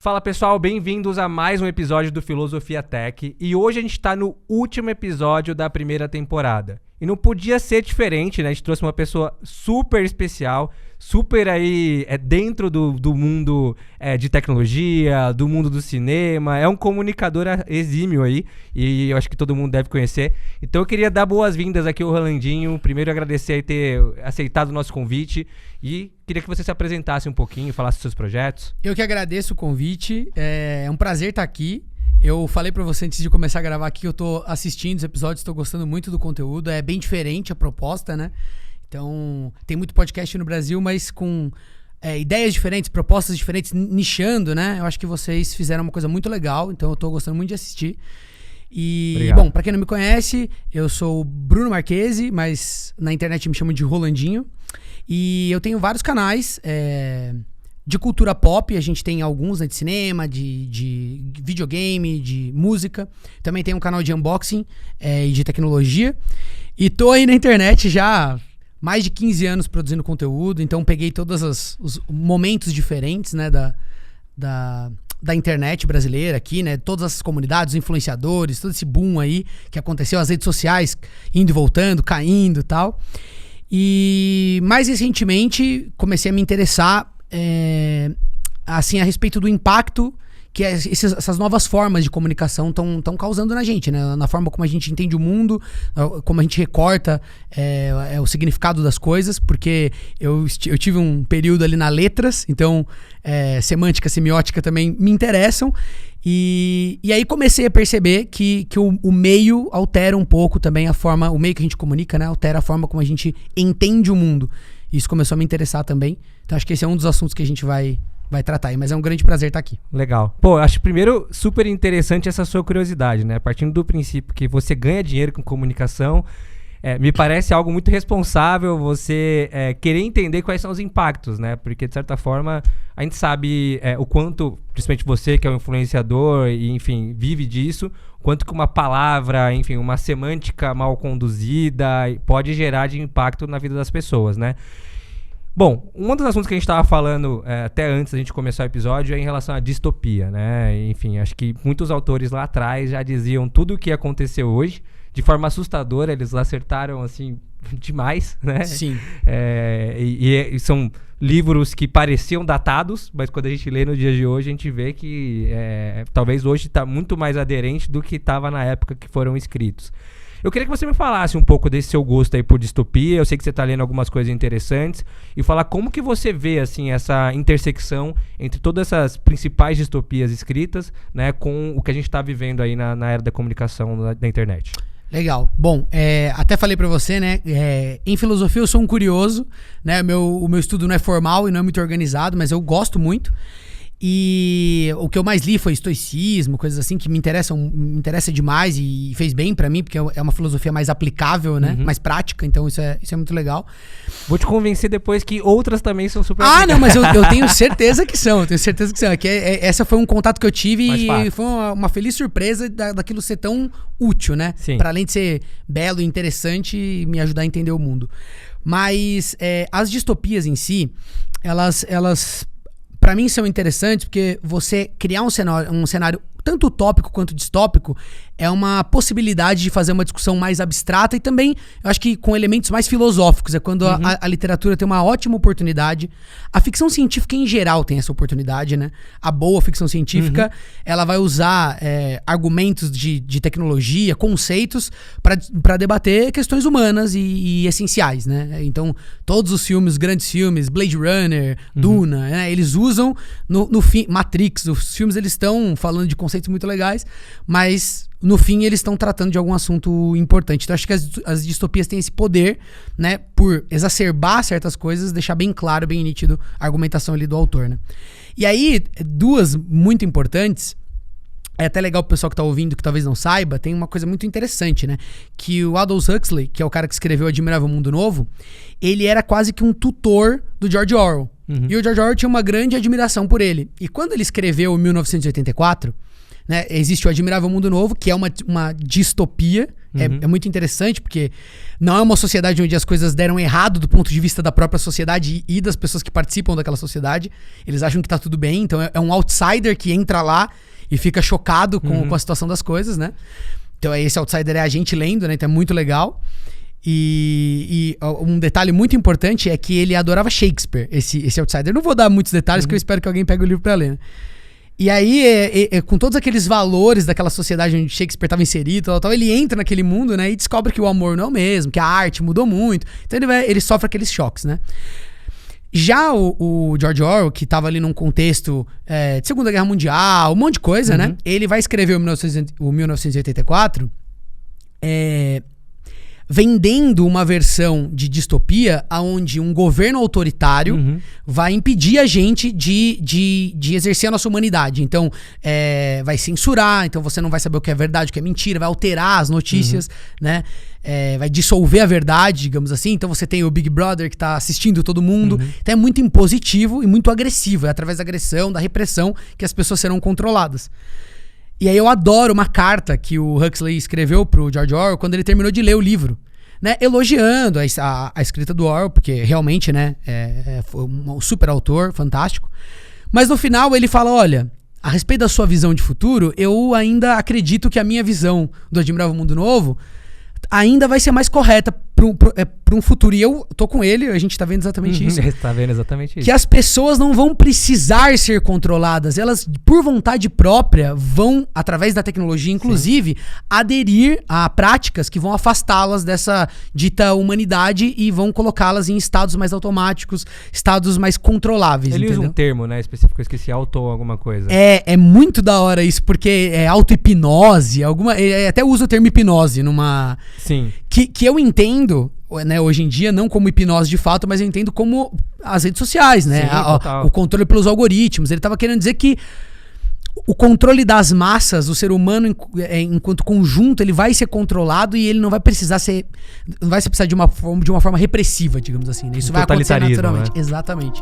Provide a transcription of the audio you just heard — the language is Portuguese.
Fala pessoal, bem-vindos a mais um episódio do Filosofia Tech e hoje a gente está no último episódio da primeira temporada. E não podia ser diferente, né? A gente trouxe uma pessoa super especial, super aí dentro do mundo de tecnologia, do mundo do cinema, é um comunicador exímio aí e eu acho que todo mundo deve conhecer. Então eu queria dar boas-vindas aqui ao Rolandinho, primeiro agradecer aí ter aceitado o nosso convite e queria que você se apresentasse um pouquinho, falasse dos seus projetos. Eu que agradeço o convite, é um prazer estar aqui. Eu falei pra você antes de começar a gravar aqui que eu tô assistindo os episódios, tô gostando muito do conteúdo, é bem diferente a proposta, né? Então, tem muito podcast no Brasil, mas com ideias diferentes, propostas diferentes, nichando, né? Eu acho que vocês fizeram uma coisa muito legal, então eu tô gostando muito de assistir. E, obrigado. Bom, pra quem não me conhece, eu sou o Bruno Marchese, mas na internet me chamam de Rolandinho. E eu tenho vários canais de cultura pop, a gente tem alguns, né, de cinema, de videogame, de música. Também tem um canal de unboxing e de tecnologia. E tô aí na internet já há mais de 15 anos produzindo conteúdo, então peguei todos os momentos diferentes, né, da internet brasileira aqui, né, todas as comunidades, os influenciadores, todo esse boom aí que aconteceu, as redes sociais indo e voltando, caindo e tal. E mais recentemente comecei a me interessar assim, a respeito do impacto que essas novas formas de comunicação estão causando na gente, né? Na forma como a gente entende o mundo, como a gente recorta o significado das coisas, porque eu tive um período ali na letras, então semântica, semiótica também me interessam. E aí comecei a perceber que o meio altera um pouco também a forma, o meio que a gente comunica, né? Altera a forma como a gente entende o mundo. Isso começou a me interessar também. Então acho que esse é um dos assuntos que a gente vai tratar aí, mas é um grande prazer estar aqui. Legal. Pô, eu acho primeiro super interessante essa sua curiosidade, né? Partindo do princípio que você ganha dinheiro com comunicação, me parece algo muito responsável você querer entender quais são os impactos, né? Porque, de certa forma, a gente sabe o quanto, principalmente você que é um influenciador e, enfim, vive disso, quanto que uma palavra, enfim, uma semântica mal conduzida pode gerar de impacto na vida das pessoas, né? Bom, um dos assuntos que a gente estava falando até antes da gente começar o episódio é em relação à distopia, né? Enfim, acho que muitos autores lá atrás já diziam tudo o que aconteceu hoje de forma assustadora, eles acertaram, assim, demais, né? Sim. E são livros que pareciam datados, mas quando a gente lê no dia de hoje, a gente vê que talvez hoje está muito mais aderente do que estava na época que foram escritos. Eu queria que você me falasse um pouco desse seu gosto aí por distopia. Eu sei que você está lendo algumas coisas interessantes. E falar como que você vê, assim, essa intersecção entre todas essas principais distopias escritas, né, com o que a gente está vivendo aí na era da comunicação da internet. Legal. Bom, até falei pra você, né, em filosofia eu sou um curioso, né, o meu estudo não é formal e não é muito organizado, mas eu gosto muito. E o que eu mais li foi estoicismo, coisas assim que me interessa demais e fez bem pra mim, porque é uma filosofia mais aplicável, né? Mais prática, então isso é muito legal. Vou te convencer depois que outras também são super não, mas eu tenho certeza que são, essa foi um contato que eu tive e foi uma feliz surpresa daquilo ser tão útil, né? Sim. Pra além de ser belo e interessante e me ajudar a entender o mundo. Mas as distopias em si, elas pra mim são interessantes porque você criar um cenário tanto utópico quanto distópico é uma possibilidade de fazer uma discussão mais abstrata e também, eu acho que com elementos mais filosóficos. É quando a literatura tem uma ótima oportunidade. A ficção científica em geral tem essa oportunidade, né? A boa ficção científica, ela vai usar argumentos de tecnologia, conceitos para debater questões humanas e essenciais, né? Então, todos os filmes, grandes filmes, Blade Runner, Duna, né? Eles usam no fim, Matrix, os filmes eles estão falando de conceitos muito legais, mas no fim eles estão tratando de algum assunto importante. Então acho que as distopias têm esse poder, né, por exacerbar certas coisas, deixar bem claro, bem nítido a argumentação ali do autor, né? E aí, duas muito importantes, é até legal pro pessoal que tá ouvindo, que talvez não saiba, tem uma coisa muito interessante, né? Que o Aldous Huxley, que é o cara que escreveu Admirável Mundo Novo, ele era quase que um tutor do George Orwell. E o George Orwell tinha uma grande admiração por ele. E quando ele escreveu 1984, né, existe o Admirável Mundo Novo, que é uma distopia, é muito interessante, porque não é uma sociedade onde as coisas deram errado do ponto de vista da própria sociedade e das pessoas que participam daquela sociedade. Eles acham que tá tudo bem, então é um outsider que entra lá e fica chocado com a situação das coisas, né? Então esse outsider é a gente lendo, né? Então é muito legal. E um detalhe muito importante é que ele adorava Shakespeare, esse outsider. Eu não vou dar muitos detalhes, porque eu espero que alguém pegue o livro pra ler, né? E aí, com todos aqueles valores daquela sociedade onde Shakespeare estava inserido, ele entra naquele mundo, né? E descobre que o amor não é o mesmo, que a arte mudou muito. Então ele sofre aqueles choques, né? Já o George Orwell, que estava ali num contexto de Segunda Guerra Mundial, um monte de coisa, né? Ele vai escrever o 1984 vendendo uma versão de distopia onde um governo autoritário vai impedir a gente de exercer a nossa humanidade. Então, vai censurar, então você não vai saber o que é verdade, o que é mentira, vai alterar as notícias, né? Vai dissolver a verdade, digamos assim. Então você tem o Big Brother que tá assistindo todo mundo. Então é muito impositivo e muito agressivo. É através da agressão, da repressão que as pessoas serão controladas. E aí eu adoro uma carta que o Huxley escreveu pro George Orwell quando ele terminou de ler o livro, né? Elogiando a escrita do Orwell, porque realmente, né, foi um super autor, fantástico. Mas no final ele fala, olha, a respeito da sua visão de futuro, eu ainda acredito que a minha visão do Admirável Mundo Novo ainda vai ser mais correta para um futuro. E eu tô com ele, a gente tá vendo exatamente isso. Tá vendo exatamente isso. Que as pessoas não vão precisar ser controladas. Elas, por vontade própria, vão, através da tecnologia, inclusive, aderir a práticas que vão afastá-las dessa dita humanidade e vão colocá-las em estados mais automáticos, estados mais controláveis. Ele usa um termo, né, específico, eu esqueci, auto alguma coisa. É muito da hora isso, porque é auto-hipnose, ele até usa o termo hipnose numa... Sim. Que eu entendo, né, hoje em dia, não como hipnose de fato, mas eu entendo como as redes sociais, né? Sim, o controle pelos algoritmos. Ele estava querendo dizer que o controle das massas, o ser humano enquanto conjunto, ele vai ser controlado e ele não vai precisar de uma forma repressiva, digamos assim, né? Isso vai acontecer naturalmente. Né? Exatamente.